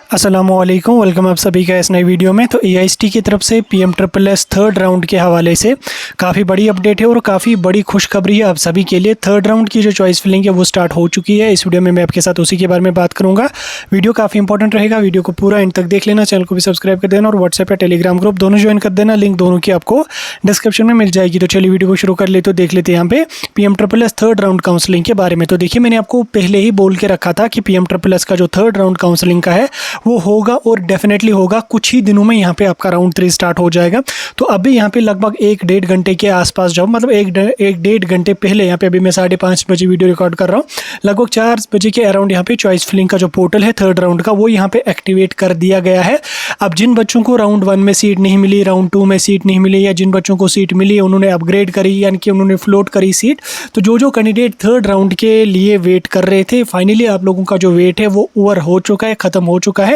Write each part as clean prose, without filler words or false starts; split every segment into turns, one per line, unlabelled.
अस्सलामुअलैकुम, वेलकम आप सभी का इस नई वीडियो में। तो एआईएसटी की तरफ से पीएमएसएसआई थर्ड राउंड के हवाले से काफ़ी बड़ी अपडेट है और काफ़ी बड़ी खुशखबरी है आप सभी के लिए। थर्ड राउंड की जो चॉइस फिलिंग है वो स्टार्ट हो चुकी है। इस वीडियो में मैं आपके साथ उसी के बारे में बात करूंगा। वीडियो काफ़ी इंपॉर्टेंट रहेगा, वीडियो को पूरा एंड तक देख लेना। चैनल को भी सब्सक्राइब कर देना और व्हाट्सएप या टेलीग्राम ग्रुप दोनों ज्वाइन कर देना। लिंक दोनों की आपको डिस्क्रिप्शन में मिल जाएगी। तो चलिए वीडियो को शुरू कर ले। तो देख लेते हैं यहाँ पे पीएमएसएसआई थर्ड राउंड काउंसलिंग के बारे में। तो देखिए, मैंने आपको पहले ही बोल के रखा था कि पीएमएसएसआई का जो थर्ड राउंड काउंसलिंग का है वो होगा और डेफिनेटली होगा। कुछ ही दिनों में यहाँ पे आपका राउंड 3 स्टार्ट हो जाएगा। तो अभी यहाँ पे लगभग 1-1.5 घंटे के आसपास जाओ, मतलब 1-1.5 घंटे पहले, यहाँ पे अभी मैं 5:30 बजे वीडियो रिकॉर्ड कर रहा हूँ, लगभग 4 बजे के अराउंड यहाँ पे चॉइस फिलिंग का जो पोर्टल है थर्ड राउंड का वो यहाँ पे एक्टिवेट कर दिया गया है। अब जिन बच्चों को राउंड 1 में सीट नहीं मिली, राउंड 2 में सीट नहीं मिली, या जिन बच्चों को सीट मिली उन्होंने अपग्रेड करी, यानी कि उन्होंने फ्लोट करी सीट, तो जो कैंडिडेट थर्ड राउंड के लिए वेट कर रहे थे, फाइनली आप लोगों का जो वेट है वो ओवर हो चुका है, खत्म हो चुका है।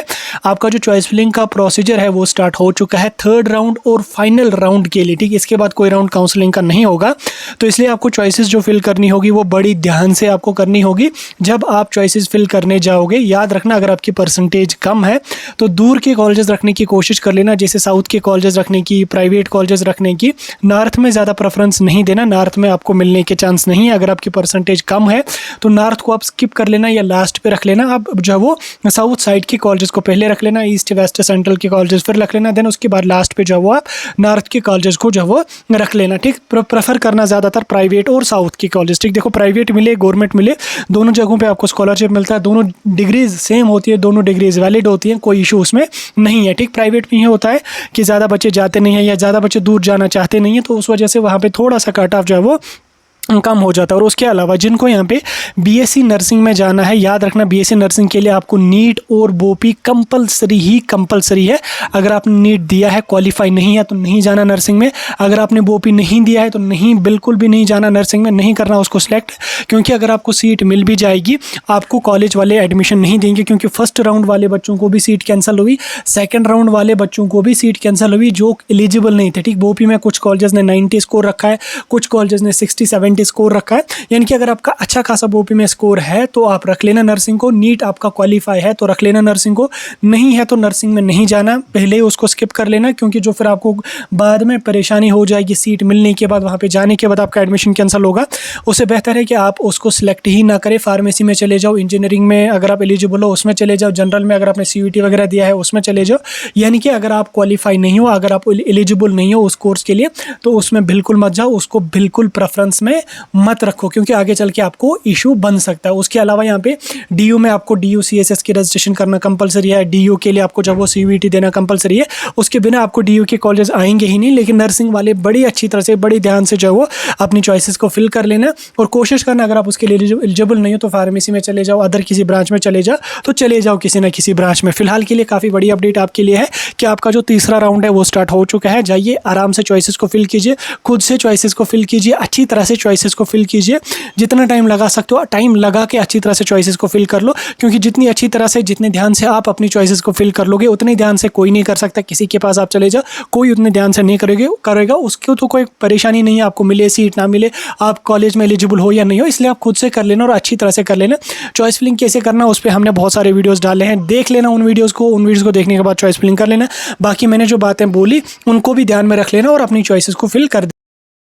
आपका जो चॉइस फिलिंग का प्रोसीजर है वो स्टार्ट हो चुका है थर्ड राउंड और फाइनल राउंड के लिए। ठीक, इसके बाद कोई राउंड काउंसलिंग का नहीं होगा। तो इसलिए आपको चॉइसेस जो फिल करनी होगी वो बड़ी ध्यान से आपको करनी होगी। जब आप चॉइसेस फिल करने जाओगे, याद रखना अगर आपकी परसेंटेज कम है तो दूर के कॉलेजेस रखने की कोशिश कर लेना, जैसे साउथ के कॉलेजेस रखने की, प्राइवेट कॉलेजेस रखने की। नॉर्थ में ज़्यादा प्रेफरेंस नहीं देना, नॉर्थ में आपको मिलने के चांस नहीं है। अगर आपकी परसेंटेज कम है तो नॉर्थ को आप स्किप कर लेना या लास्ट पे रख लेना। आप जो वो साउथ साइड के कॉलेजेस को पहले रख लेना, ईस्ट वेस्ट सेंट्रल के कॉलेजेस फिर रख लेना, देन उसके बाद लास्ट पे जो वो आप नॉर्थ के कॉलेजेस को जो वो रख लेना। ठीक, प्रेफर करना ज़्यादातर प्राइवेट और साउथ के कॉलेज। ठीक, देखो प्राइवेट मिले गवर्नमेंट मिले, दोनों जगहों पे आपको स्कॉलरशिप मिलता है, दोनों डिग्रीज सेम होती है, दोनों डिग्रीज वैलिड होती हैं, कोई इशू उसमें नहीं है। ठीक, प्राइवेट में ये होता है कि ज़्यादा बच्चे जाते नहीं हैं या ज़्यादा बच्चे दूर जाना चाहते नहीं हैं, तो उस वजह से वहाँ पर थोड़ा सा कट ऑफ जो है वो कम हो जाता है। और उसके अलावा जिनको यहाँ पे बीएससी नर्सिंग में जाना है, याद रखना बीएससी नर्सिंग के लिए आपको नीट और बोपी कंपलसरी है। अगर आपने नीट दिया है, क्वालिफाई नहीं है तो नहीं जाना नर्सिंग में। अगर आपने बोपी नहीं दिया है तो नहीं, बिल्कुल भी नहीं जाना नर्सिंग में, नहीं करना उसको सिलेक्ट, क्योंकि अगर आपको सीट मिल भी जाएगी आपको कॉलेज वाले एडमिशन नहीं देंगे, क्योंकि फर्स्ट राउंड वाले बच्चों को भी सीट कैंसिल हुई, सेकेंड राउंड वाले बच्चों को भी सीट कैंसिल हुई जो एलिजिबल नहीं थे। ठीक, बोपी में कुछ कॉलेजेस ने 90 स्कोर रखा है, कुछ कॉलेजेस ने 60-70 स्कोर रखा है, यानी कि अगर आपका अच्छा खासा बोपी में स्कोर है तो आप रख लेना नर्सिंग को। नीट आपका क्वालिफाई है तो रख लेना नर्सिंग को, नहीं है तो नर्सिंग में नहीं जाना, पहले ही उसको स्किप कर लेना, क्योंकि जो फिर आपको बाद में परेशानी हो जाएगी सीट मिलने के बाद, वहाँ पे जाने के बाद आपका एडमिशन कैंसिल होगा। उससे बेहतर है कि आप उसको सिलेक्ट ही ना करें। फार्मेसी में चले जाओ, इंजीनियरिंग में अगर आप एलिजिबल हो उसमें चले जाओ, जनरल में अगर आपने सीयूईटी वगैरह दिया है उसमें चले जाओ। यानी कि अगर आप क्वालिफाई नहीं हो, अगर आप एलिजिबल नहीं हो उस कोर्स के लिए तो उसमें बिल्कुल मत जाओ, उसको बिल्कुल प्रेफरेंस में मत रखो, क्योंकि आगे चल के आपको इशू बन सकता है। उसके अलावा यहाँ पे डीयू में आपको डीयू सीएसएस की रजिस्ट्रेशन करना कंपलसरी है, डीयू के लिए आपको जब वो सीयूईटी देना कंपलसरी है, उसके बिना आपको डीयू के कॉलेज आएंगे ही नहीं। लेकिन नर्सिंग वाले बड़ी अच्छी तरह से, बड़ी ध्यान से जो है वो अपनी चॉइसेस को फिल कर लेना और कोशिश करना अगर आप उसके लिए एलिजिबल नहीं हो तो फार्मेसी में चले जाओ, अदर किसी ब्रांच में चले जाओ, तो चले जाओ किसी ना किसी ब्रांच में। फिलहाल के लिए काफ़ी बड़ी अपडेट आपके लिए है कि आपका जो तीसरा राउंड है वो स्टार्ट हो चुका है। जाइए आराम से चॉइसेस को फिल कीजिए, खुद से चॉइसेस को फिल कीजिए, अच्छी तरह से चॉइसेस को फिल कीजिए। जितना टाइम लगा सकते हो टाइम लगा के अच्छी तरह से चॉइसेस को फिल कर लो, क्योंकि जितनी अच्छी तरह से, जितने ध्यान से आप अपनी चॉइसेस को फिल कर लोगे उतने ध्यान से कोई नहीं कर सकता। किसी के पास आप चले जाओ, कोई उतने ध्यान से नहीं करेगा, उसको तो कोई परेशानी नहीं है, आपको मिले सीट ना मिले, आप कॉलेज में एलिजिबल हो या नहीं हो। इसलिए आप खुद से कर लेना और अच्छी तरह से कर लेना। चॉइस फिलिंग कैसे करना उस पर हमने बहुत सारे वीडियोस डाले हैं, देख लेना उन वीडियोस को देखने के बाद चॉइस फिलिंग कर लेना। बाकी मैंने जो बातें बोली उनको भी ध्यान में रख लेना और अपनी चॉइसेस को फिल कर